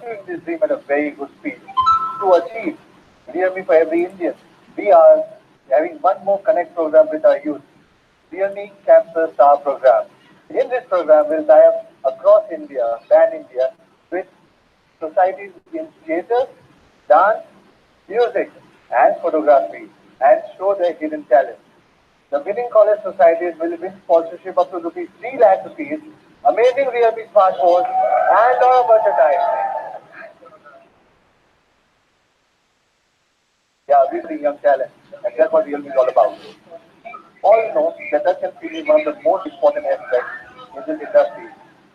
pursuing this dream at a very good speed. To achieve Realme for every Indian, we are having one more connect program with our youth. Realme Campus Star program. In this program, we'll tie up across India, pan India, with societies in theatre, dance, music, and photography, and show their hidden talent. The winning college societies will win sponsorship up to rupees 3 lakh rupees, amazing Realme smartphones, and our merchandise. Yeah, we bring young talent, and that's what Realme is all about. All know that touch and feel is one of the most important aspects in this industry.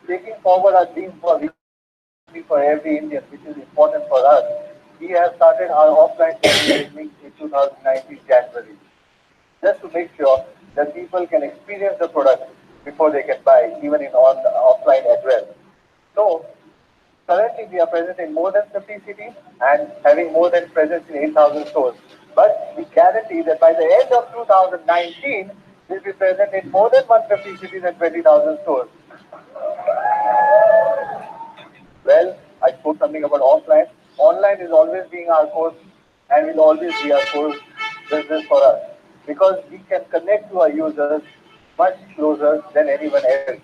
Taking forward our dream for Realme for every Indian, which is important for us, we have started our offline beginning in 2019 January, just to make sure that people can experience the product before they can buy, even in offline as well. So currently, we are present in more than 50 cities and having more than presence in 8,000 stores. But we guarantee that by the end of 2019, we'll be present in more than 150 cities and 20,000 stores. Well, I spoke something about offline. Online is always being our core and will always be our core business for us because we can connect to our users much closer than anyone else.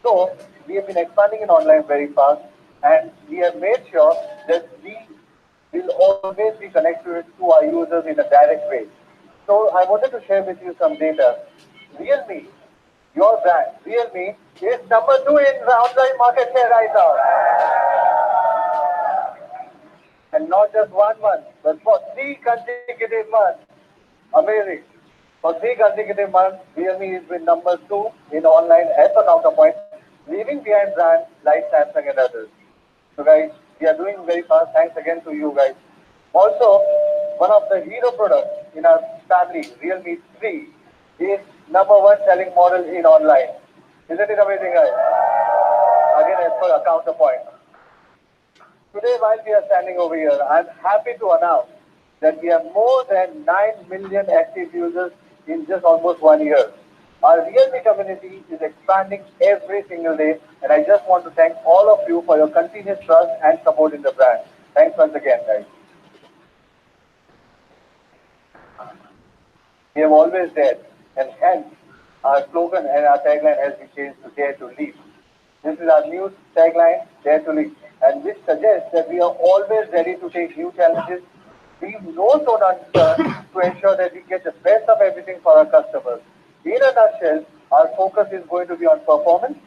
So we have been expanding in online very fast and we have made sure that we will always be connected to our users in a direct way. So I wanted to share with you some data. Realme, your brand, Realme, is number two in the online market share right now. And not just one month, but for 3 consecutive months. Amazing. For 3 consecutive months, Realme has been number two in online as a counterpoint, leaving behind brands like Samsung and others. So guys, we are doing very fast. Thanks again to you guys. Also, one of the hero products in our family, Realme 3, is number one selling model in online. Isn't it amazing, guys? Again, as per a counterpoint. Today, while we are standing over here, I'm happy to announce that we have more than 9 million active users in just almost 1 year. Our Realme community is expanding every single day, and I just want to thank all of you for your continuous trust and support in the brand. Thanks once again, guys. We have always dared, and hence our slogan and our tagline has been changed to Dare to Lead. This is our new tagline, Dare to Lead, and which suggests that we are always ready to take new challenges. We know so answer to ensure that we get the best of everything for our customers. In a nutshell, our focus is going to be on performance,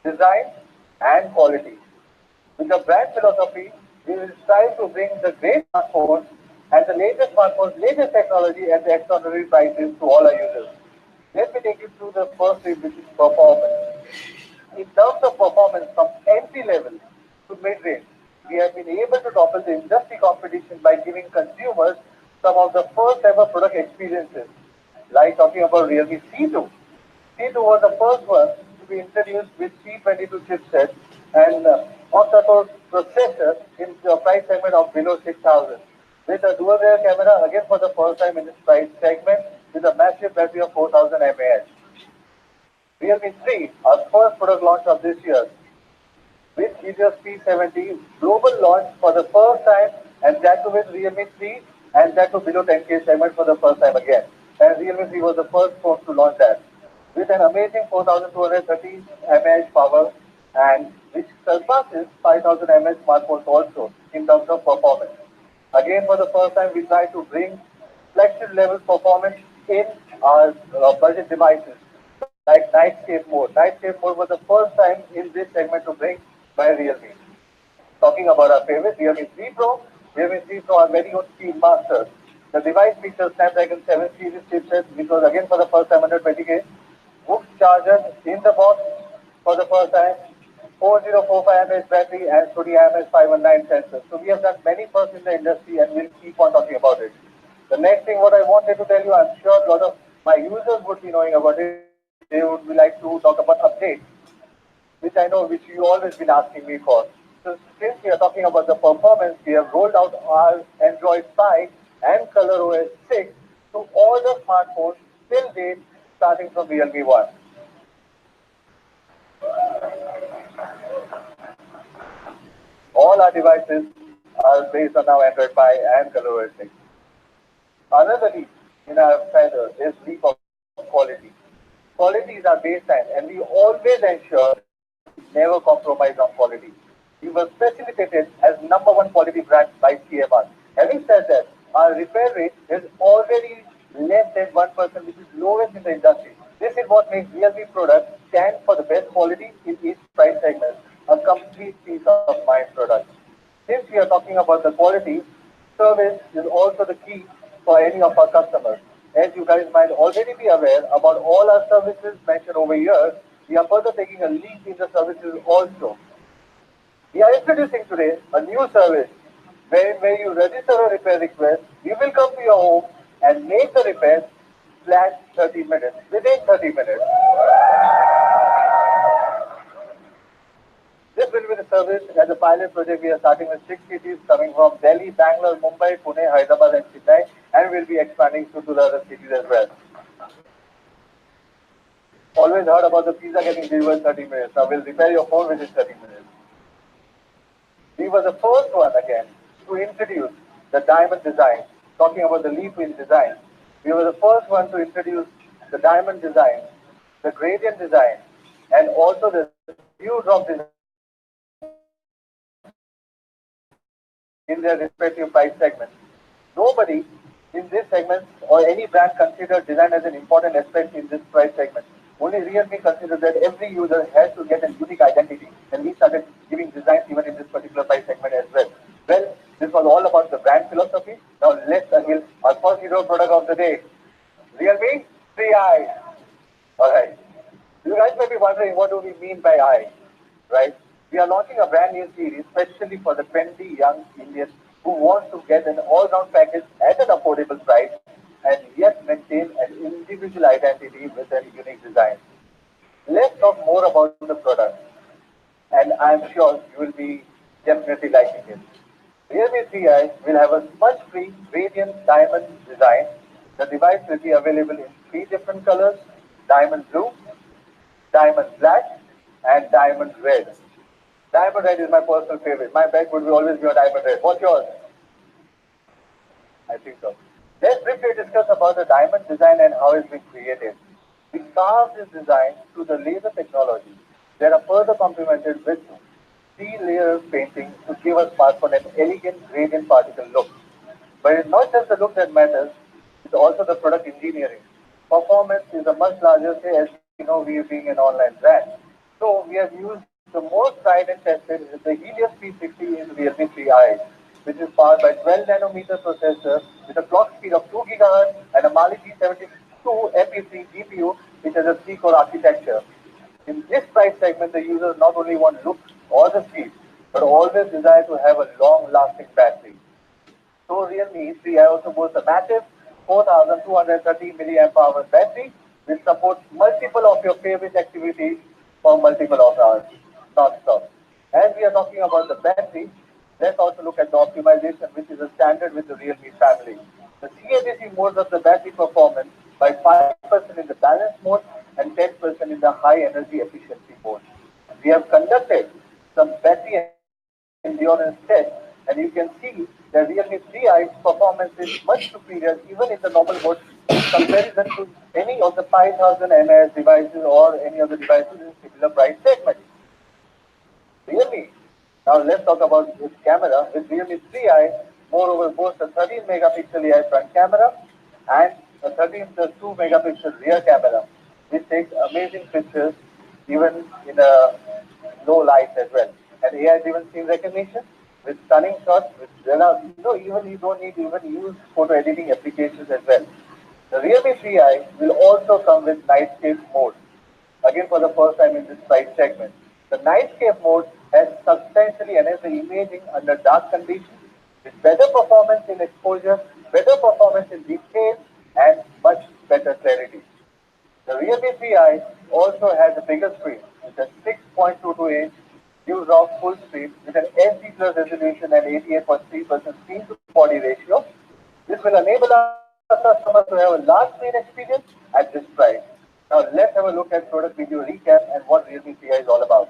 design, and quality. With the brand philosophy, we will strive to bring the great smartphones and the latest smartphones, latest technology at the extraordinary prices to all our users. Let me take you through the first thing, which is performance. In terms of performance from entry level to mid range, we have been able to topple the industry competition by giving consumers some of the first ever product experiences, like talking about Realme C2. C2 was the first one to be introduced with C22 chipset and octa-core processor in the price segment of below 6,000. With a dual rear camera, again for the first time in this price segment, with a massive battery of 4000 mAh. Realme 3, our first product launch of this year, with Helios P70 global launch for the first time, and that too with Realme 3, and that too below 10K segment for the first time again. And Realme 3 was the first phone to launch that, with an amazing 4230 mAh power, and which surpasses 5000 mAh smartphones also in terms of performance. Again, for the first time, we try to bring flagship level performance in our budget devices like Nightscape mode. Nightscape mode was the first time in this segment to bring by Realme. Talking about our favorite Realme 3 Pro, Realme 3 Pro are very own Speed Masters. The device features Snapdragon 7 series chipset, which was again for the first time under 20K. Book charger in the box for the first time. 4045 mAh battery and Sony IMX 519 sensor. So we have done many firsts in the industry and we'll keep on talking about it. The next thing what I wanted to tell you, I'm sure a lot of my users would be knowing about it. They would be like to talk about updates, which I know, which you always been asking me for. So since we are talking about the performance, we have rolled out our Android 5 and ColorOS 6 to all the smartphones till date, starting from Realme 1. all our devices are based on now Android Pie and ColorOS 6. Another leap in our feather is leap of quality. Quality is our baseline, and we always ensure that we never compromise on quality. We were facilitated as number one quality brand by CMR. Having said that, our repair rate is already less than 1%, which is lowest in the industry. This is what makes Realme products stand for the best quality in each price segment, a complete peace of mind product. Since we are talking about the quality, service is also the key for any of our customers. As you guys might already be aware about all our services mentioned over here, we are further taking a leap in the services also. We are introducing today a new service where you register a repair request, we will come to your home and make the repair flat 30 minutes, within 30 minutes. This will be the service as a pilot project. We are starting with 6 cities coming from Delhi, Bangalore, Mumbai, Pune, Hyderabad, and Chennai, and we'll be expanding to the other cities as well. Always heard about the pizza getting delivered 30 minutes. Now we'll repair your phone within 30 minutes. We were the first one again to introduce the diamond design. Talking about the leap in design, we were the first one to introduce the diamond design, the gradient design, and also the dewdrop design in their respective price segments. Nobody in this segment or any brand considered design as an important aspect in this price segment. Only Realme considered that every user has to get a unique identity, and we started giving designs even in this particular price segment as well. Well, this was all about the brand philosophy. Now let's unveil our first hero product of the day, Realme 3i. Alright. You guys may be wondering what do we mean by I, right? We are launching a brand new series especially for the 20 young Indians who want to get an all-round package at an affordable price and yet maintain an individual identity with a unique design. Let's talk more about the product, and I'm sure you will be definitely liking it. Realme 3i will have a smudge-free radiant diamond design. The device will be available in three different colors: diamond blue, diamond black, and diamond red. Diamond red is my personal favorite. My bag would be always be a diamond red. What's yours? I think so. Let's briefly discuss about the diamond design and how it's been created. We carved this design through the laser technology that are further complemented with three-layer painting to give a smartphone an elegant gradient particle look. But it's not just the look that matters, it's also the product engineering. Performance is a much larger say as we know we being an online brand. So we have used the most tried and tested is the Helios P60 in Realme 3i, which is powered by 12 nanometer processor with a clock speed of 2 GHz and a Mali G72 MP3 GPU, which has a 3-core architecture. In this price segment, the users not only want look or the speed, but always desire to have a long-lasting battery. So Realme 3i also boasts a massive 4230 milliamp hour battery, which supports multiple of your favorite activities for multiple of hours, non-stop. As we are talking about the battery, let's also look at the optimization, which is a standard with the Realme family. The CADC modes of the battery performance by 5% in the balance mode and 10% in the high energy efficiency mode. We have conducted some battery endurance tests, and you can see that Realme 3i's performance is much superior even in the normal mode in comparison to any of the 5000 mAh devices or any other devices in similar price segment. Realme. Now let's talk about its camera. With Realme 3i, moreover boasts a 13 megapixel AI front camera and a 13 plus 2 megapixel rear camera, which takes amazing pictures even in a low light as well. And AI-driven scene recognition with stunning shots, with even you don't need to even use photo editing applications as well. The Realme 3i will also come with nightscape mode, again for the first time in this price segment. The nightscape mode has substantially enhanced the imaging under dark conditions with better performance in exposure, better performance in detail, and much better clarity. The Realme 3i also has a bigger screen with a 6.22-inch use-off full screen with an HD plus resolution and 88.3% screen to body ratio. This will enable our customers to have a large screen experience at this price. Now let's have a look at product video recap and what Realme 3i is all about.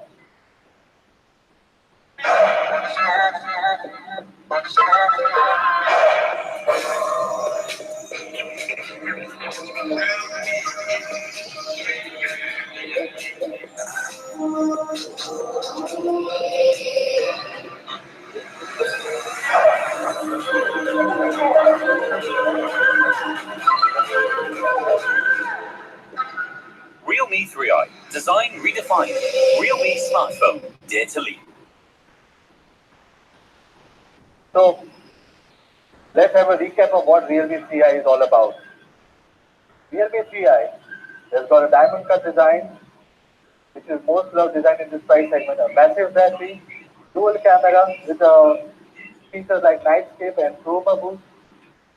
Realme 3i. Design redefined. Realme smartphone. Dare to leap. So let's have a recap of what Realme 3i is all about. Realme 3i has got a diamond cut design, which is most loved design in this price segment. A massive battery, dual camera with features like nightscape and chroma boost.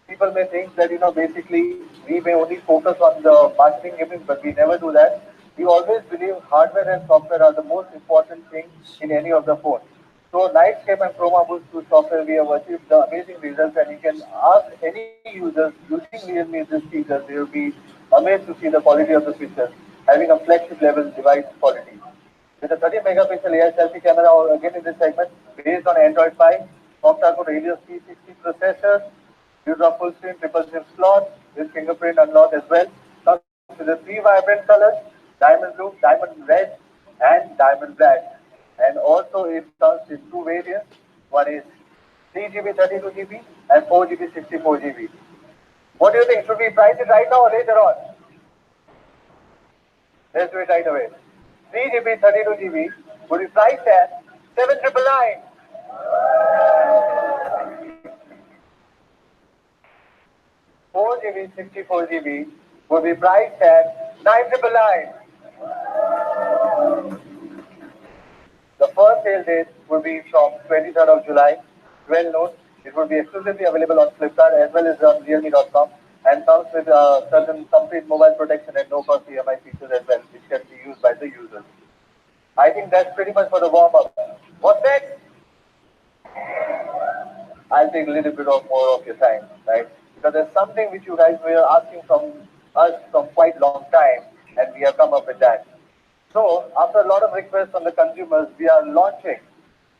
People may think that basically we may only focus on the marketing gimmicks, but we never do that. We always believe hardware and software are the most important thing in any of the phones. So Nightscape and Chroma Boost through software, we have achieved the amazing results, and you can ask any users using Realme this feature, they will be amazed to see the quality of the features, having a flagship level device quality. With a 30 megapixel AI selfie camera, or again in this segment, based on Android 5, octa-core Helios P60 processor, use of full screen triple SIM slot with fingerprint unlock as well. Comes with the three vibrant colors: diamond blue, diamond red, and diamond black. And also it comes in two variants. One is 3 GB 32 GB and 4 GB 64 GB. What do you think? Should we price it right now or later on? Let's do it right away. 3 GB 32 GB would be priced at 7,999. 4 GB 64 GB would be priced at 9,999. The first sale date will be from 23rd of July, 12 noon. It will be exclusively available on Flipkart as well as on realme.com, and comes with certain complete mobile protection and no cost EMI features as well, which can be used by the users. I think that's pretty much for the warm up. What's next? I'll take a little bit of more of your time, right? Because there's something which you guys were asking from us from quite long time, and we have come up with that. So, after a lot of requests from the consumers, we are launching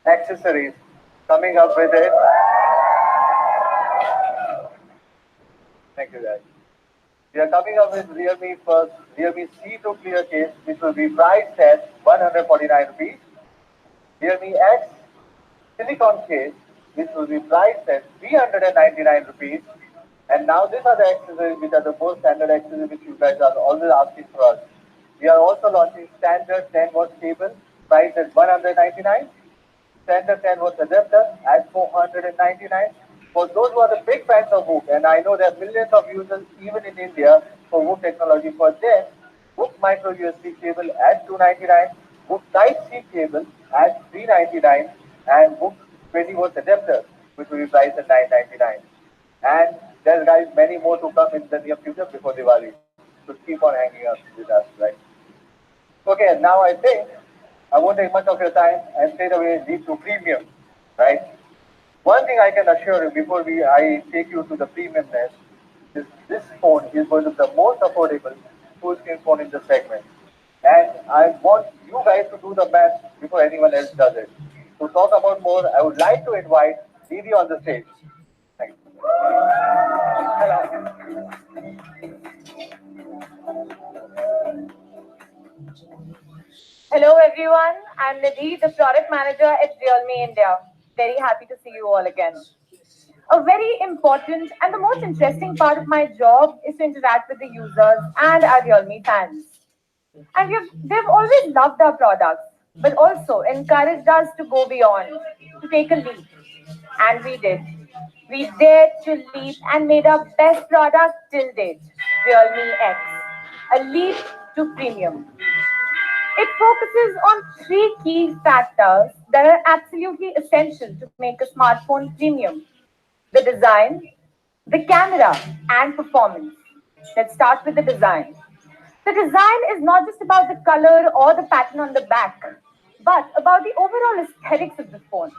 accessories, coming up with it. Thank you, guys. We are coming up with Realme first, Realme C2 Clear Case, which will be priced at 149 rupees. Realme X silicon case, which will be priced at 399 rupees. And now these are the accessories which are the most standard accessories which you guys are always asking for us. We are also launching standard 10 watt cable priced at 199. Standard 10 watt adapter at 499. For those who are the big fans of Whoop, and I know there are millions of users even in India for Whoop technology, for them, Whoop micro USB cable at 299, Whoop Type C cable at 399, and Whoop 20 watt adapter, which will be priced at 999. And there's guys many more to come in the near future before Diwali. So keep on hanging up with us, right? Okay, now I think I won't take much of your time and straight away lead to premium, right? One thing I can assure you before I take you to the premiumness is this phone is going to be the most affordable full screen phone in the segment. And I want you guys to do the math before anyone else does it. To talk about more, I would like to invite Didi on the stage. Thank you. Hello. Hello everyone, I'm Nidhi, the product manager at Realme India. Very happy to see you all again. A very important and the most interesting part of my job is to interact with the users and our Realme fans. And they've always loved our products, but also encouraged us to go beyond, to take a leap. And we did. We dared to leap and made our best product till date, Realme X, a leap to premium. It focuses on three key factors that are absolutely essential to make a smartphone premium: the design, the camera, and performance. Let's start with the design. The design is not just about the color or the pattern on the back, but about the overall aesthetics of the phone.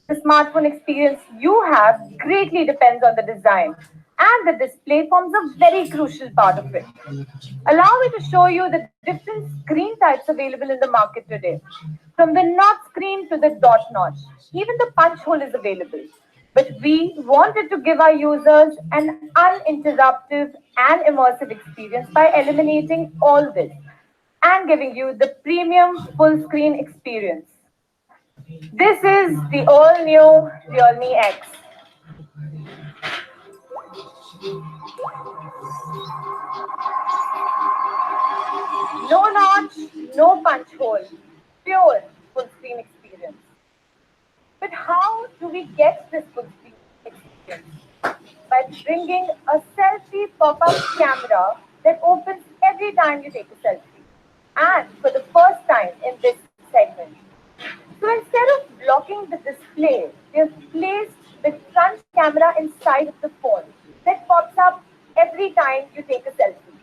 The smartphone experience you have greatly depends on the design, and the display forms a very crucial part of it. Allow me to show you the different screen types available in the market today. From the notch screen to the dot notch, even the punch hole is available. But we wanted to give our users an uninterrupted and immersive experience by eliminating all this. and giving you the premium full screen experience. This is the all new Realme X. No notch, no punch hole, pure full screen experience. But how do we get this full screen experience? By bringing a selfie pop up camera that opens every time you take a selfie. And for the first time in this segment. So instead of blocking the display, we have placed the front camera inside of the phone that pops up every time you take a selfie.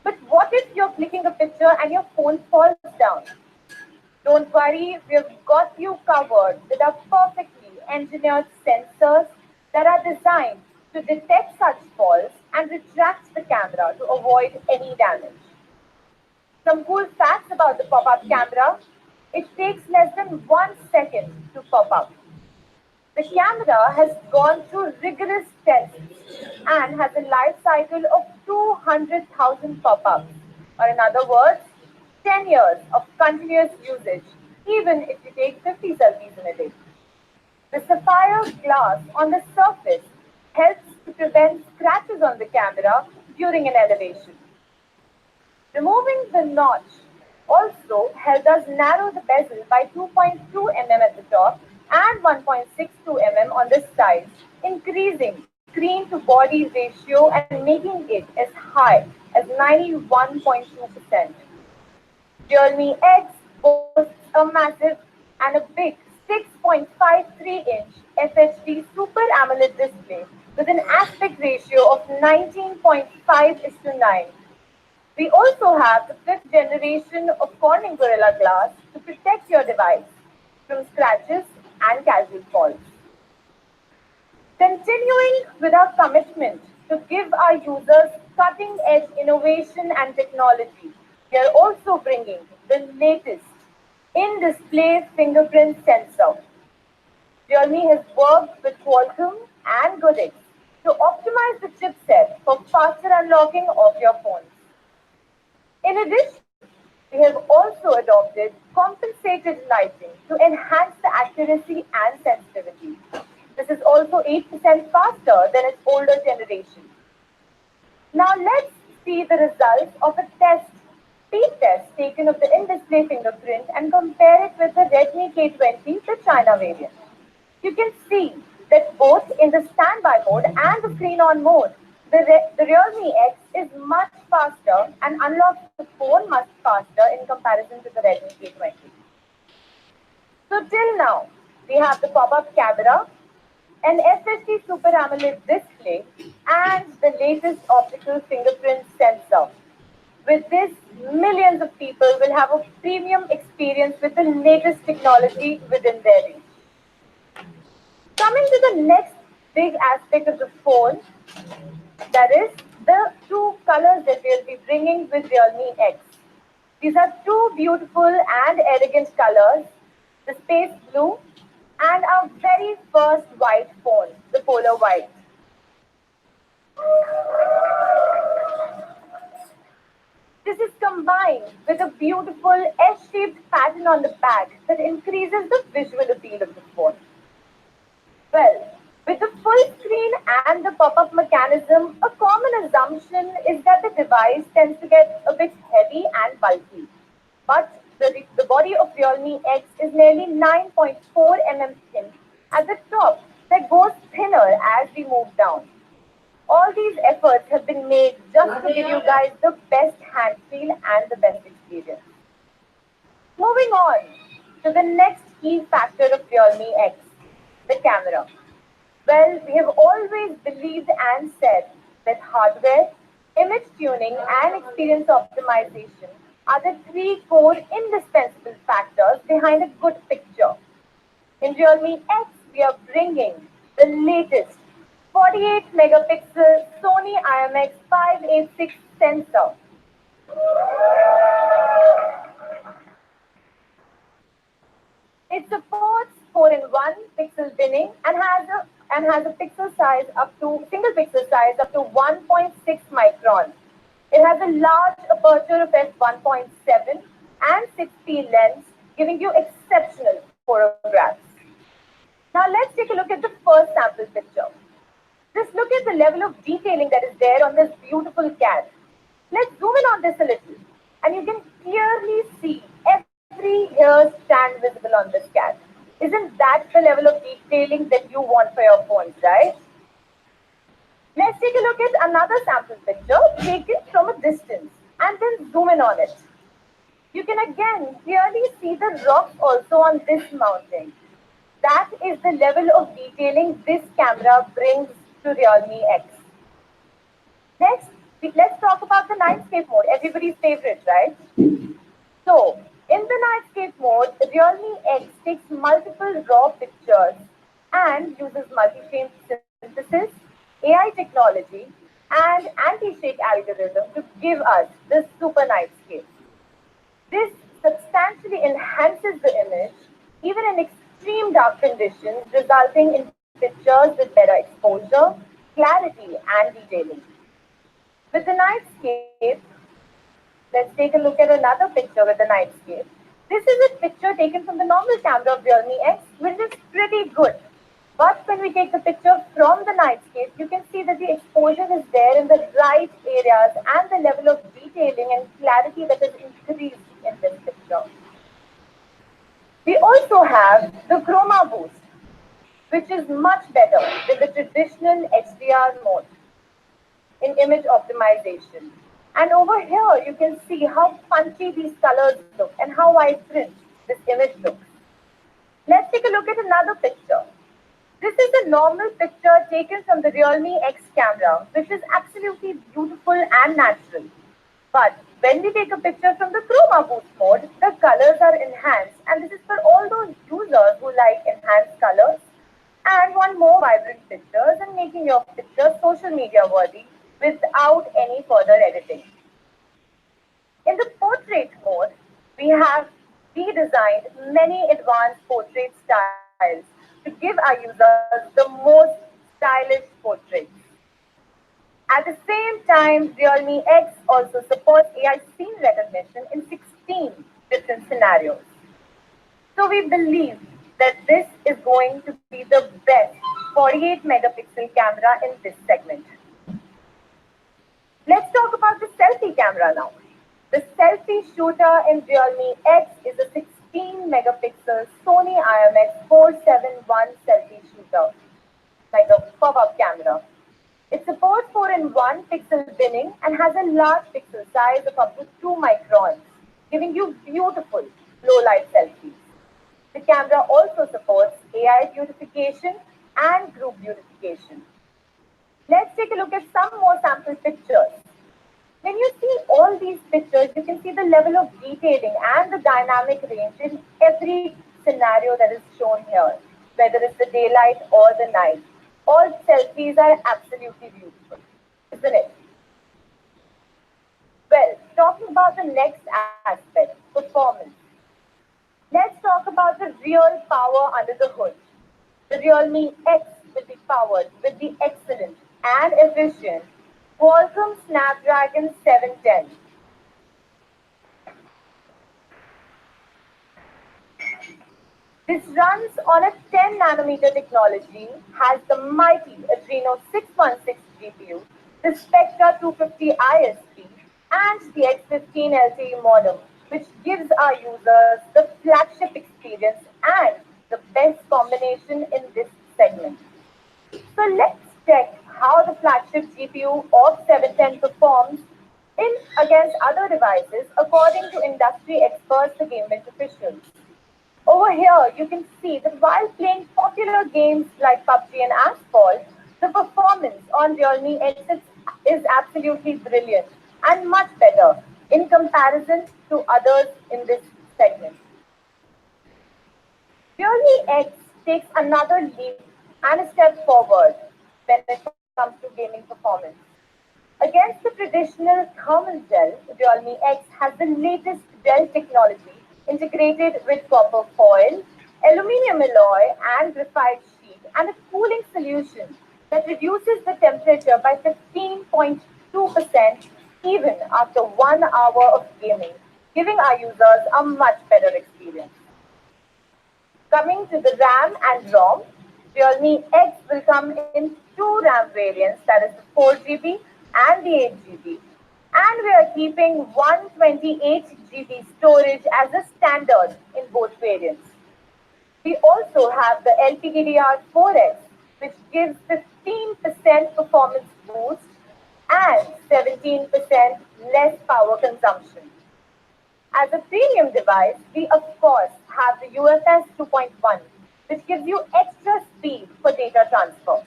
But what if you're clicking a picture and your phone falls down? Don't worry, we've got you covered with our perfectly engineered sensors that are designed to detect such falls and retract the camera to avoid any damage. Some cool facts about the pop up camera: it takes less than 1 second to pop up. The camera has gone through rigorous tests and has a life cycle of 200,000 pop ups, or in other words, 10 years of continuous usage, even if you take 50 selfies in a day. The sapphire glass on the surface helps to prevent scratches on the camera during an elevation. Removing the notch also helped us narrow the bezel by 2.2 mm at the top and 1.62 mm on the sides, increasing screen to body ratio and making it as high as 91.2%. Realme X boasts a massive and a big 6.53-inch FHD Super AMOLED display with an aspect ratio of 19.5 is to 9. We also have the fifth generation of Corning Gorilla Glass to protect your device from scratches and casual falls. Continuing with our commitment to give our users cutting edge innovation and technology, we are also bringing the latest in display fingerprint sensor. Realme has worked with Qualcomm and Goodix to optimize the chipset for faster unlocking of your phones. In addition, we have also adopted compensated lighting to enhance the accuracy and sensitivity. This is also 8% faster than its older generation. Now let's see the results of a speed test taken of the in-display fingerprint and compare it with the Redmi K20, the China variant. You can see that both in the standby mode and the screen on mode, the Realme X is much faster and unlocks the phone much faster in comparison to the Redmi K20. So till now, we have the pop-up camera, an FHD Super AMOLED display, and the latest optical fingerprint sensor. With this, millions of people will have a premium experience with the latest technology within their reach. Coming to the next big aspect of the phone, that is the two colors that we'll be bringing with Realme X. These are two beautiful and elegant colors, the space blue and our very first white phone, the polar white. This is combined with a beautiful S-shaped pattern on the back that increases the visual appeal of the phone. Well, with the full screen and the pop-up mechanism, a common assumption is that the device tends to get a bit heavy and bulky. But the body of Realme X is nearly 9.4 mm thin at the top that goes thinner as we move down. All these efforts have been made just to give you guys the best hand feel and the best experience. Moving on to the next key factor of Realme X, the camera. Well, we have always believed and said that hardware, image tuning, and experience optimization are the three core indispensable factors behind a good picture. In Realme X, we are bringing the latest 48 megapixel Sony IMX 586 sensor. It supports 4-in-1 pixel binning and has a pixel size up to single pixel size up to 1.6 micron. It has a large aperture of f1.7 and 6p lens, giving you exceptional photographs. Now let's take a look at the first sample picture. Just look at the level of detailing that is there on this beautiful cat. Let's zoom in on this a little, and you can clearly see every hair strand visible on this cat. Isn't that the level of detailing that you want for your phones, right? Let's take a look at another sample picture taken from a distance and then zoom in on it. You can again clearly see the rocks also on this mountain. That is the level of detailing this camera brings to Realme X. Next, let's talk about the nightscape mode, everybody's favorite, right? So, in the nightscape mode, Realme X takes multiple raw pictures and uses multi-frame synthesis, AI technology, and anti-shake algorithm to give us this super nightscape. This substantially enhances the image, even in extreme dark conditions, resulting in pictures with better exposure, clarity, and detailing. With the nightscape, let's take a look at another picture with the nightscape. This is a picture taken from the normal camera of Realme X, which is pretty good. But when we take the picture from the nightscape, you can see that the exposure is there in the right areas and the level of detailing and clarity that is increased in this picture. We also have the chroma boost, which is much better than the traditional HDR mode in image optimization. And over here, you can see how punchy these colors look and how vibrant this image looks. Let's take a look at another picture. This is a normal picture taken from the Realme X camera, which is absolutely beautiful and natural. But when we take a picture from the chroma boost mode, the colors are enhanced, and this is for all those users who like enhanced colors and want more vibrant pictures and making your pictures social media worthy without any further editing. In the portrait mode, we have redesigned many advanced portrait styles to give our users the most stylish portraits. At the same time, Realme X also supports AI scene recognition in 16 different scenarios. So we believe that this is going to be the best 48 megapixel camera in this segment. Let's talk about the selfie camera now. The selfie shooter in Realme X is a 16 megapixel Sony IMX 471 selfie shooter, like a pop-up camera. It supports 4-in-1 pixel binning and has a large pixel size of up to 2 microns, giving you beautiful low-light selfies. The camera also supports AI beautification and group beautification. Let's take a look at some more sample pictures. When you see all these pictures, you can see the level of detailing and the dynamic range in every scenario that is shown here, whether it's the daylight or the night. All selfies are absolutely beautiful, isn't it? Well, talking about the next aspect, performance. Let's talk about the real power under the hood. The Realme X will be powered with the excellent and efficient Qualcomm Snapdragon 710. This runs on a 10 nanometer technology, has the mighty Adreno 616 GPU, the Spectra 250 ISP, and the X15 LTE modem, which gives our users the flagship experience and the best combination in this segment. So let's check how the flagship GPU of 710 performs in against other devices according to industry experts, the Game Bench officials. Over here, you can see that while playing popular games like PUBG and Asphalt, the performance on Realme X is absolutely brilliant and much better in comparison to others in this segment. Realme X takes another leap and a step forward when it comes to gaming performance. Against the traditional thermal gel, Realme X has the latest gel technology integrated with copper foil, aluminium alloy, and graphite sheet, and a cooling solution that reduces the temperature by 15.2% even after 1 hour of gaming, giving our users a much better experience. Coming to the RAM and ROM, Realme X will come in two RAM variants, that is the 4 GB and the 8 GB. And we are keeping 128 GB storage as a standard in both variants. We also have the LPDDR4X, which gives 15% performance boost and 17% less power consumption. As a premium device, we of course have the UFS 2.1, which gives you extra speed for data transfer.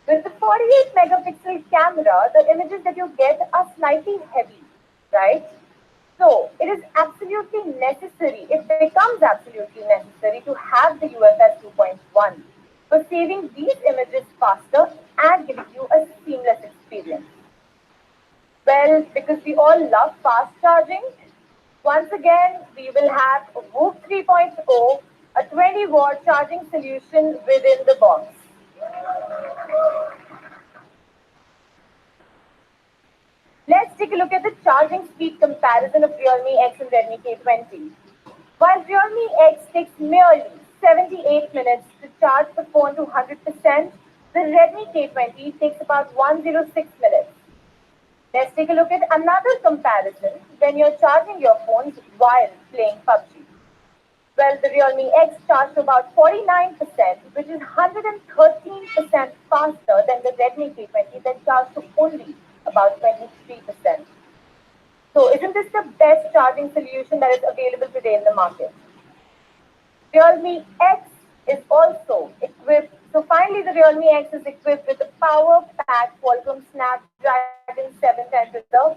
With the 48 megapixel camera, the images that you get are slightly heavy, right? So it is absolutely necessary, it becomes absolutely necessary to have the UFS 2.1 for saving these images faster and giving you a seamless experience. Well, because we all love fast charging, once again, we will have a Whoop 3.0, a 20-watt charging solution within the box. Let's take a look at the charging speed comparison of Realme X and Redmi K20. While Realme X takes merely 78 minutes to charge the phone to 100%, the Redmi K20 takes about 106 minutes. Let's take a look at another comparison when you're charging your phones while playing PUBG. Well, the Realme X charged to about 49%, which is 113% faster than the Redmi K20 that charged to only about 23%. So, isn't this the best charging solution that is available today in the market? Realme X is also equipped. So finally, the Realme X is equipped with the power-packed Qualcomm Snapdragon 710 Reserve,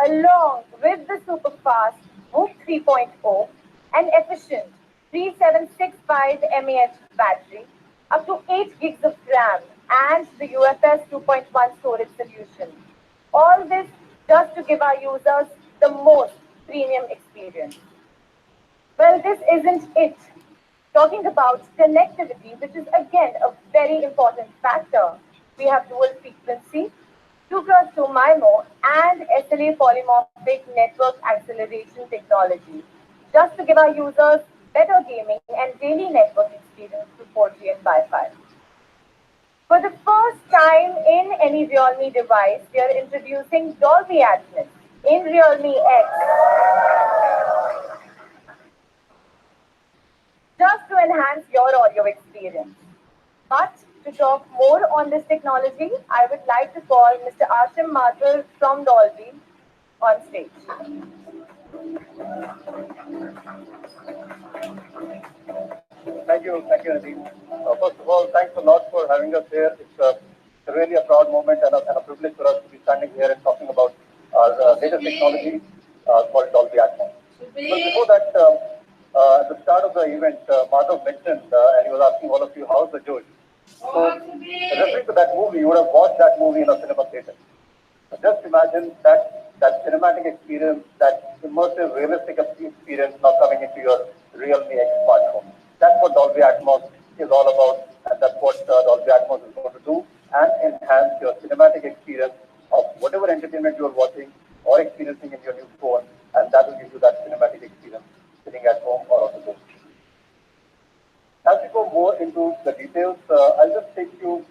along with the super-fast Whoop 3.0 and efficient 3765 mAh battery, up to 8 gigs of RAM, and the UFS 2.1 storage solution. All this just to give our users the most premium experience. Well, this isn't it. Talking about connectivity, which is again a very important factor, we have dual frequency, 2x2 MIMO, and SLA polymorphic network acceleration technology, just to give our users better gaming and daily network experience through 4G and Wi-Fi. For the first time in any Realme device, we are introducing Dolby Atmos in Realme X, just to enhance your audio experience. But to talk more on this technology, I would like to call Mr. Ashim Mathur from Dolby on stage. Thank you, Nadeem. First of all, thanks a lot for having us here. It's really a proud moment and a privilege for us to be standing here and talking about our latest technology called Dolby Atmos. But before that, at the start of the event, Madhav mentioned, and he was asking all of you, how's the Josh? So, referring to that movie, you would have watched that movie in a cinema theater. Just imagine that cinematic experience, that immersive, realistic experience now coming into your Realme X smartphone. That's what Dolby Atmos is all about, and that's what Dolby Atmos is going to do and enhance your cinematic experience of whatever entertainment you're watching or experiencing in your new phone, and that will give you that cinematic experience sitting at home or on the go. As we go more into the details, I'll just take you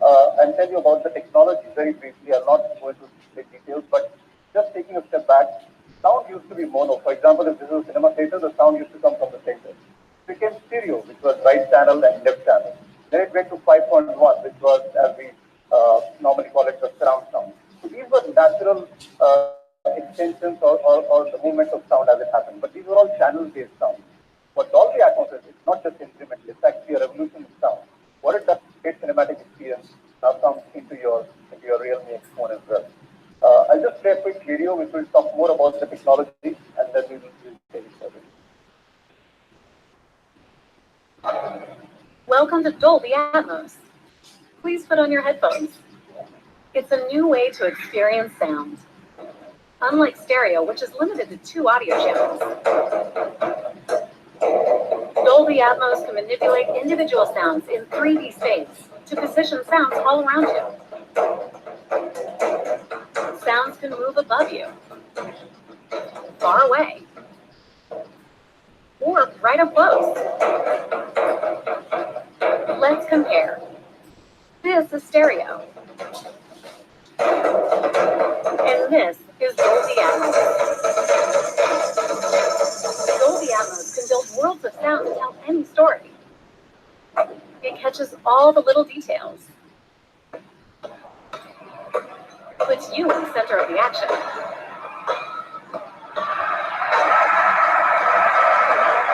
and tell you about the technology very briefly. I'll not go into big details, but just taking a step back, sound used to be mono. For example, if this is a cinema theater, the sound used to come from the center. It became stereo, which was right channel and left channel. Then it went to 5.1, which was, as we normally call it, the surround sound. So these were natural extensions or the movement of sound as it happened. But these were all channel-based sound. What Dolby Atmos is, it's not just incremental, it's actually a revolution in sound. What it does, great cinematic experience now comes into your Realme X phone as well. I'll just play a quick video which will talk more about the technology and then we'll take it further. Welcome to Dolby Atmos. Please put on your headphones. It's a new way to experience sound. Unlike stereo, which is limited to 2 audio channels, Dolby Atmos can manipulate individual sounds in 3D space to position sounds all around you. Sound sounds can move above you, far away, or right up close. Let's compare. This is stereo, and this is Dolby Atmos. Dolby Atmos can build worlds of sound to tell any story. It catches all the little details, puts you in the center of the action.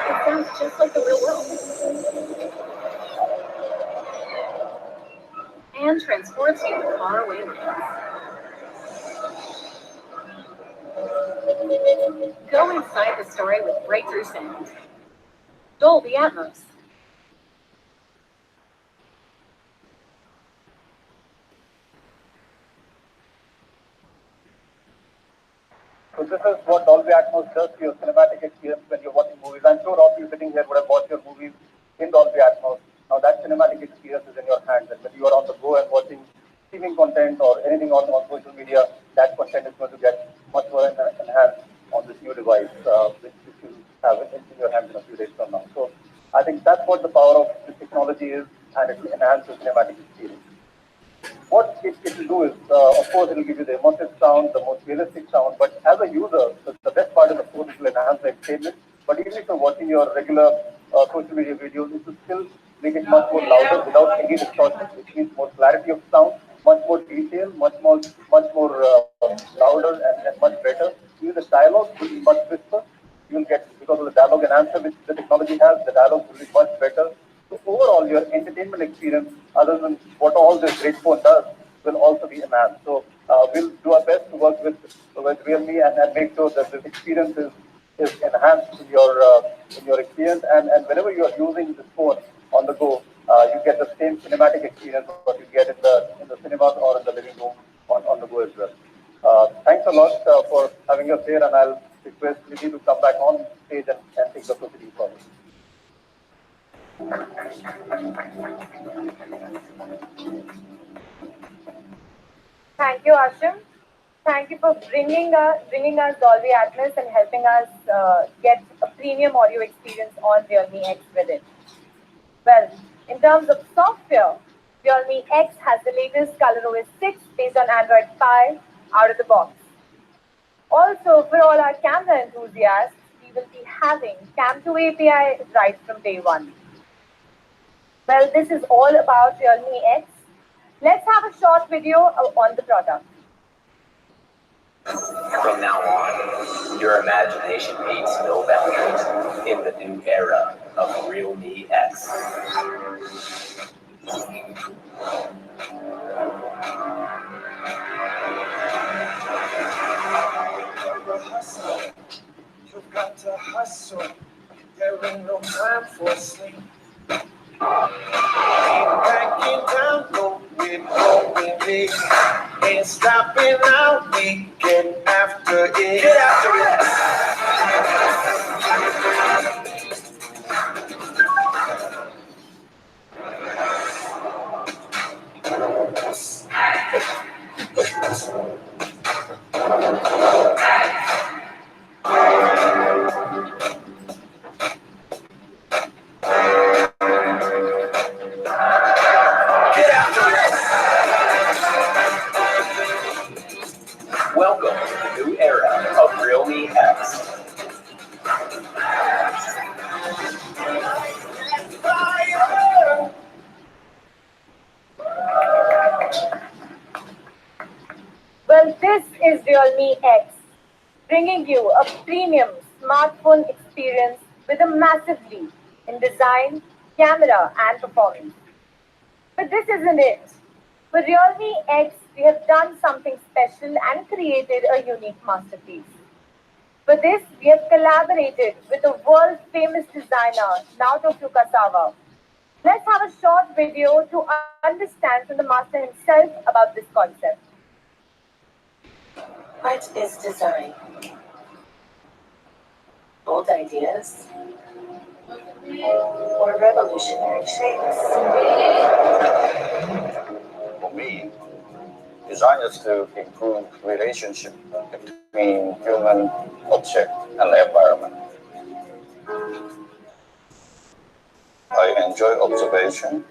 It sounds just like the real world, and transports you to faraway lands. Go inside the story with breakthrough sound. Dolby Atmos. So this is what Dolby Atmos does to your cinematic experience when you're watching movies. I'm sure all of you sitting here would have watched your movies in Dolby Atmos. Now that cinematic experience is in your hands, and when you are on the go and watching streaming content or anything on social media, that content is going to get much more enhanced on this new device, which you have in your hands in a few days from now. So I think that's what the power of this technology is, and it will enhance the cinematic experience. What it will do is, of course, it will give you the immersive sound, the most realistic sound. But as a user, the best part is, of course, it will enhance the entertainment. But even if you're watching your regular social media videos, it will still make it much more louder without any distortion, which means more clarity of sound, much more detail, much more louder and much better. Even the dialogue will be much crisper. You'll get, because of the dialogue enhancer which the technology has, the dialogue will be much better. So overall, your entertainment experience, other than what all this great phone does, will also be enhanced. So we'll do our best to work with Realme and make sure that this experience is enhanced in your experience. And whenever you are using this phone on the go, you get the same cinematic experience what you get in the cinemas or in the living room on the go as well. Thanks a lot for having us here, and I'll request Nidhi to come back on stage and take the proceedings forward. Thank you, Ashim. Thank you for bringing us Dolby Atmos and helping us get a premium audio experience on Realme X with it. Well, in terms of software, Realme X has the latest ColorOS 6 based on Android Pie out of the box. Also, for all our camera enthusiasts, we will be having Cam2 API right from day one. Well, this is all about Realme X. Let's have a short video on the product. From now on, your imagination meets no boundaries in the new era of realme X. You've got to hustle. There ain't no time for sleep. Ain't backing down, no, we're going big. Ain't stopping now, we get after it. Get after it. Get after it. Welcome to the new era of realme X. Well, this is Realme X, bringing you a premium smartphone experience with a massive leap in design, camera, and performance. But this isn't it. For Realme X, we have done something special and created a unique masterpiece. For this, we have collaborated with the world famous designer Naoto Fukasawa. Let's have a short video to understand from the master himself about this concept. What is design? Bold ideas or revolutionary shapes? For me, designed to improve relationship between human object and environment. I enjoy observation,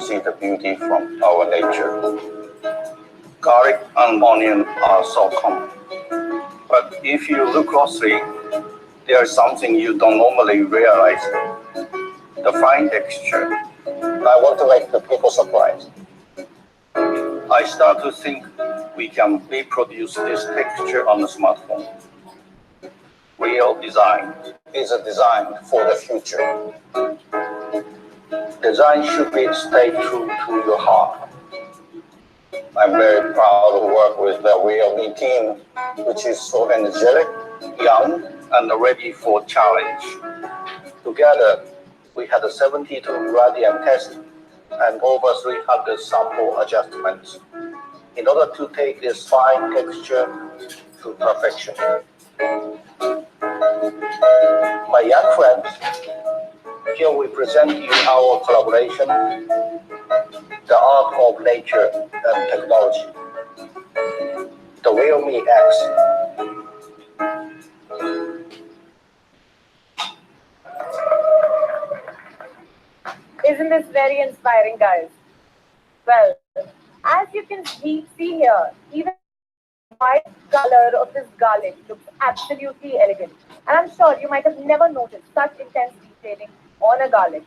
see the beauty from our nature. Garlic and onion are so common. But if you look closely, there is something you don't normally realize, the fine texture. I want to make the people surprised. I start to think we can reproduce this texture on the smartphone. Real design is a design for the future. Design should be stay true to your heart. I'm very proud to work with the realme team, which is so energetic, young, and ready for challenge. Together, we had a 72 gradient test and over 300 sample adjustments in order to take this fine texture to perfection. My young friends, here we present you our collaboration, the art of nature and technology, the realme X. Isn't this very inspiring, guys? Well, as you can see here, even white color of this garlic looks absolutely elegant. And I'm sure you might have never noticed such intense detailing on a garlic.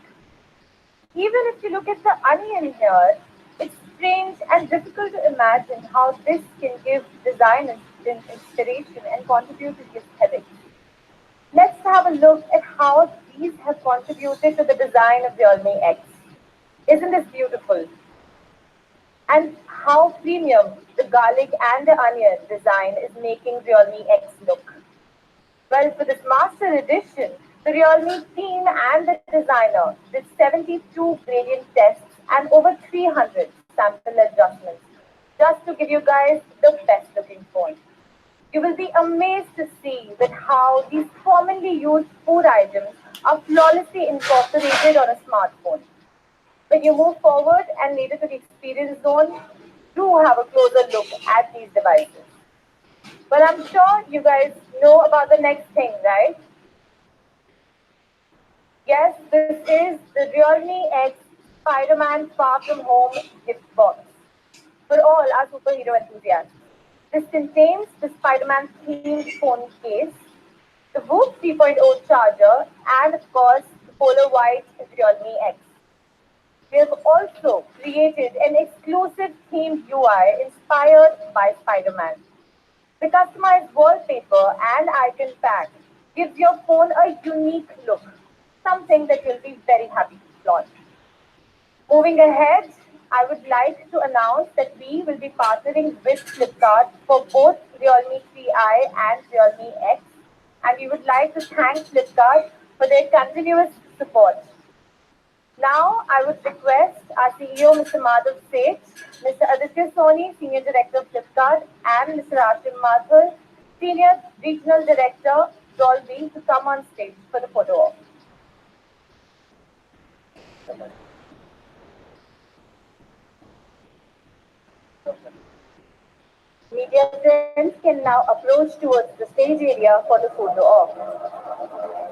Even if you look at the onion here, it's strange and difficult to imagine how this can give design inspiration and contribute to the aesthetic. Let's have a look at how these have contributed to the design of Realme X. Isn't this beautiful? And how premium the garlic and the onion design is making Realme X look. Well, for this master edition, the Realme team and the designer did 72 gradient tests and over 300 sample adjustments just to give you guys the best looking phone. You will be amazed to see that how these commonly used food items are flawlessly incorporated on a smartphone. When you move forward and later to the experience zone, do have a closer look at these devices. Well, I'm sure you guys know about the next thing, right? Yes, this is the Realme X Spider-Man Far From Home gift box for all our superhero enthusiasts. This contains the Spider-Man themed phone case, the Whoop 3.0 charger, and of course, the Polar White Realme X. We have also created an exclusive themed UI inspired by Spider-Man. The customized wallpaper and icon pack gives your phone a unique look, something that you'll be very happy to flaunt. Moving ahead, I would like to announce that we will be partnering with Flipkart for both Realme 3i and Realme X, and we would like to thank Flipkart for their continuous support. Now, I would request our CEO, Mr. Madhav Seth, Mr. Aditya Soni, Senior Director of Flipkart, and Mr. Ashim Mathur, Senior Regional Director, Dolby, to come on stage for the photo op. Media friends can now approach towards the stage area for the photo op.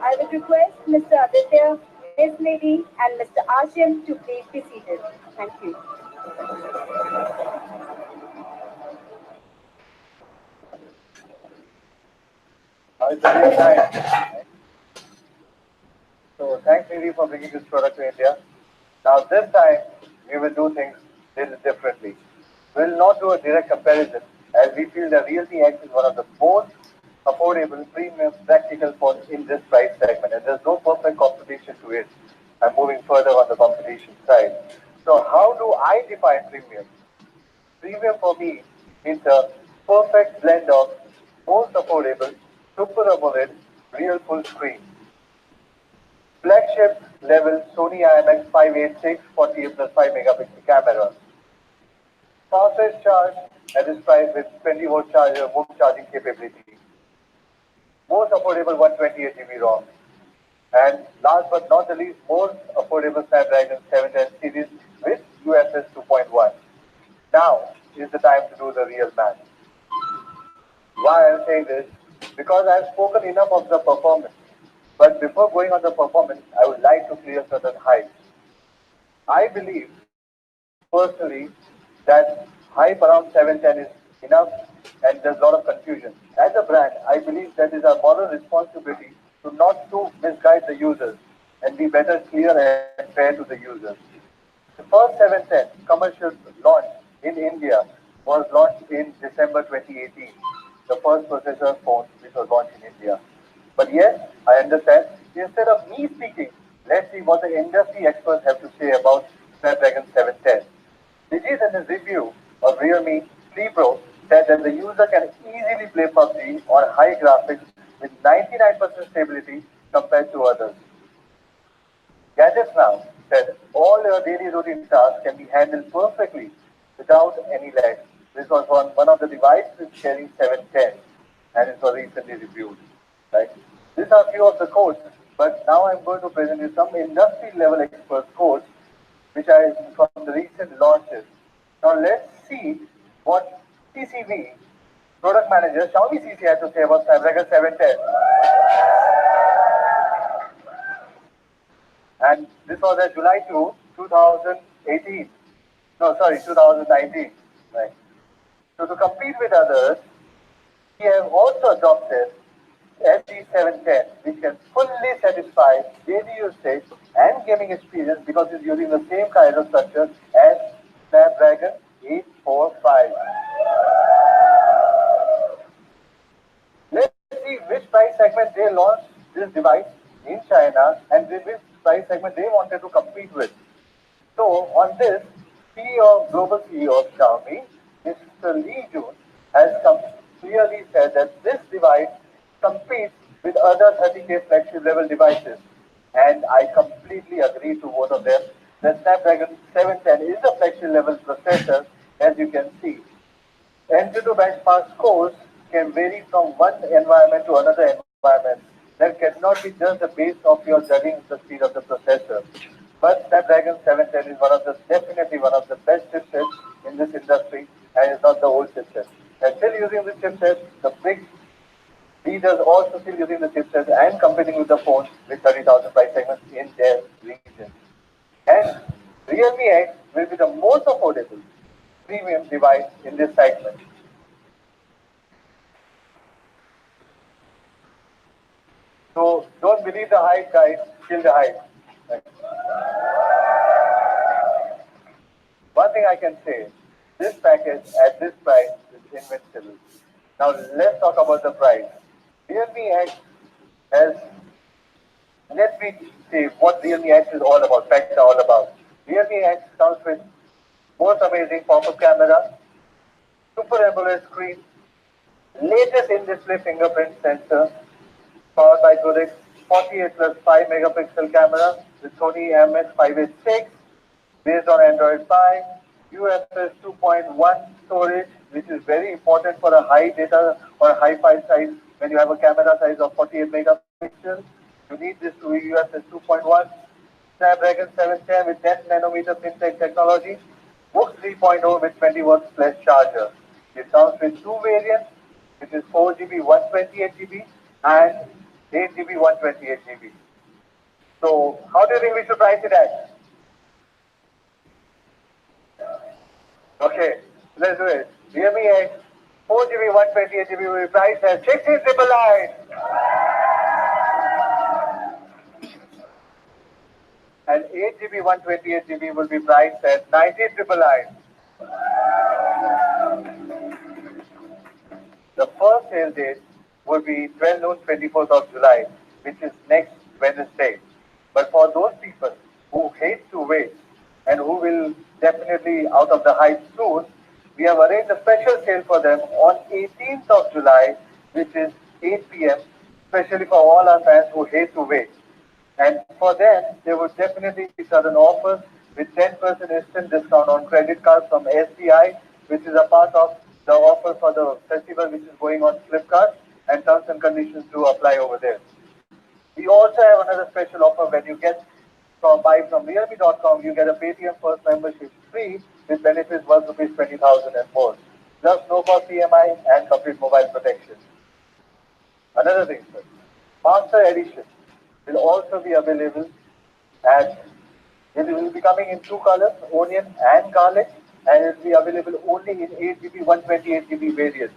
I would request Mr. Aditya, Ms. Lady, and Mr. Ashim to please be seated. Thank you. Now it's a real time. So thanks, Nidhi, for bringing this product to India. Now this time we will do things little differently. We will not do a direct comparison as we feel the Realme X is one of the most affordable, premium, practical phones in this price segment, and there's no perfect competition to it. I'm moving further on the competition side. So how do I define premium? Premium for me means a perfect blend of most affordable, super AMOLED, real full screen, flagship level Sony IMX 586 48 plus 5 megapixel camera, fastest charge at this price with 20-volt charger, move charging capability, most affordable 128 GB ROM, and last but not the least, most affordable Snapdragon 710 series with UFS 2.1. Now is the time to do the real math. Why I'm saying this? Because I've spoken enough of the performance. But before going on the performance, I would like to clear certain heights. I believe personally that hype around 710 is enough and there's a lot of confusion. As a brand, I believe that is our moral responsibility to not to misguide the users and be better clear and fair to the users. The first 710 commercial launch in India was launched in December 2018. The first processor phone which was launched in India. But yes, I understand. Instead of me speaking, let's see what the industry experts have to say about Snapdragon 710. Digit in his review of Realme 3 Pro said that the user can easily play PUBG on high graphics with 99% stability compared to others. Gadgets Now said all your daily routine tasks can be handled perfectly without any lag. This was on one of the devices sharing 710 and it was recently reviewed. Right? These are few of the codes, but now I'm going to present you some industry level expert codes which are from the recent launches. Now let's see what CCV, product manager Xiaomi CC had to say about Snapdragon 710. And this was at July 2, 2018. No, sorry, 2019. Right. So to compete with others, we have also adopted SE710, which can fully satisfy daily usage and gaming experience because it's using the same kind of structure as Snapdragon 845. Let's see which price segment they launched this device in China and which price segment they wanted to compete with. So on this, Global CEO of Xiaomi, Mr. Li Jun, has clearly said that this device competes with other 30K flagship level devices. And I completely agree to both of them. The Snapdragon 710 is a flagship level processor, as you can see. Entry to benchmark scores can vary from one environment to another environment. That cannot be just the base of your judging the speed of the processor. But Snapdragon 710 is definitely one of the best chipsets in this industry and it's not the old chipset. They're still using the chipset, the big leaders also still using the chipset and competing with the phones with 30,000 price segments in their region. And Realme X will be the most affordable premium device in this segment. So don't believe the hype, guys. Kill the hype. Right. One thing I can say, this package at this price is invincible. Now let's talk about the price. Realme X has, let me say what Realme X is all about, facts are all about. Realme X comes with most amazing pop-up camera, super AMOLED screen, latest in-display fingerprint sensor, powered by Codex 48 plus 5 megapixel camera with Sony MS586 based on Android Pie, UFS 2.1 storage, which is very important for a high data or high file size. When you have a camera size of 48 megapixels, you need this to UFS 2.1. Snapdragon 710 with 10 nanometer FinTech technology, Book 3.0 with 20 watts plus charger. It comes with two variants, which is 4GB 128GB and 8GB 128GB. So how do you think we should price it at? Okay, let's do it. Realme X 4 GB 128 GB will be priced at 16,999, and 8 GB 128 GB will be priced at 19,999. The first sale date will be 12 noon 24th of July, which is next Wednesday. But for those people who hate to wait and who will definitely out of the hype soon, we have arranged a special sale for them on 18th of July, which is 8 p.m., especially for all our fans who hate to wait. And for them, there would definitely be certain offers with 10% instant discount on credit cards from SBI, which is a part of the offer for the festival which is going on Flipkart, and terms and conditions do apply over there. We also have another special offer when you get from buy from realme.com, you get a Paytm First membership free with benefits worth rupees 20,000 and more. Plus no cost EMI and complete mobile protection. Another thing, sir, Master Edition will also be available at it will be coming in two colors, onion and garlic, and it will be available only in 8 GB, 128 GB variants.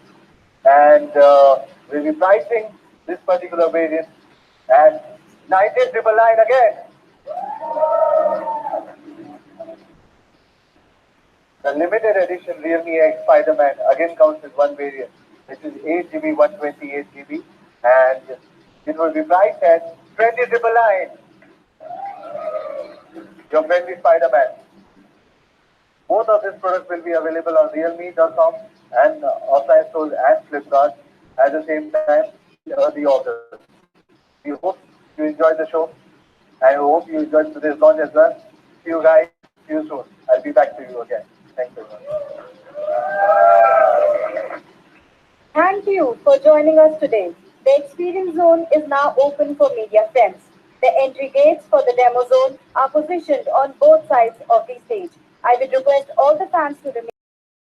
And we'll be pricing this particular variant at 19,999 again. The limited edition Realme X Spider-Man again comes with one variant, which is 8 GB, 128 GB, and it will be priced at 20,999. Your friendly Spider-Man. Both of these products will be available on realme.com and offline stores and Flipkart at the same time in early August. We hope you enjoyed the show. I hope you enjoyed today's launch as well. See you guys. See you soon. I'll be back to you again. Thanks very much. Thank you for joining us today. The Experience Zone is now open for media friends. The entry gates for the demo zone are positioned on both sides of the stage. I would request all the fans to remain